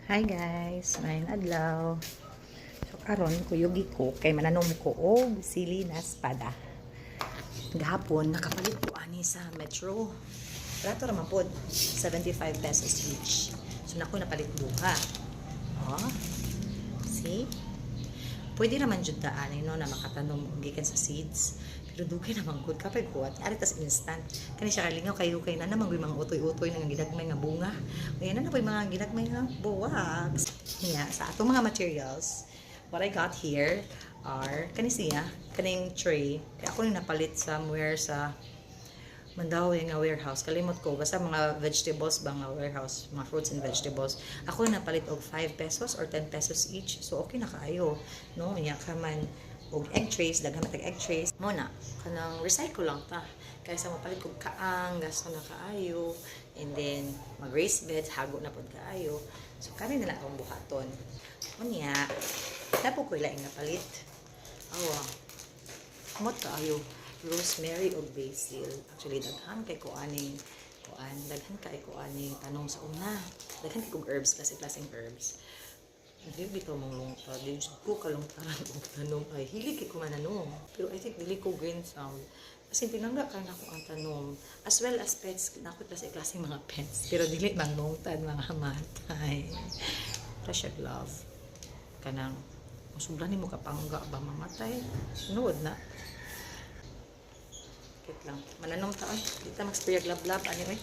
Hi guys, maayong adlaw. So karon kuyugi ko kay mananom ko og sili na espada. Gahapon nakapalit ko ani sa Metro. Rato ra man pod 75 pesos each. So nako napalit duha. Oh. See? Pwede naman jud daan no na makatanom og gikan sa seeds. Pero dugay naman good kapay kuwat. Ari tas instant. Kani siya kalingaw kayo kay na naman mga utoy-utoy nga gidagmay nga bunga. Ayan na po yung mga ginagmay nga buwag. Yeah, sa atong mga materials, what I got here are kani siya, kaning tray. Kaya ako yung napalit somewhere sa Mandawi nga warehouse. Kalimot ko basta mga vegetables ba nga warehouse, mga fruits and vegetables. Ako yung napalit og 5 pesos or 10 pesos each. So okay na kaayo, no? Nya ka man og egg trays, daghan matag egg trays. Mo na kanang recycle lang ta. Kaysa mapalit kog kaang, gasto na kaayo, and then mag raised beds, hago na pod kaayo. So kani na akong buhaton. Unya, tapo ko ilaing napalit. Awa. Kamot kaayo rosemary o basil. Actually, daghan kay ko aning daghan kay ko aning tanong sa una. Daghan kay kog herbs, klaseng herbs. Hindi bitaw mong lungta. Di ko kalungtaran og tanom. Ay, hilig kay ko mananom. Pero I think dili ko green sound. Kasi pinangga ka na ko ang tanom. As well as pets, nakot na sa klaseng mga pets. Pero dili mang lungtad, mga matay. Pressure love. Kanang, masubra ni mo kapangga ba mamatay? Sunod na. Kit lang. Mananom taon. Kita mag-spray lab-lab. Anyway.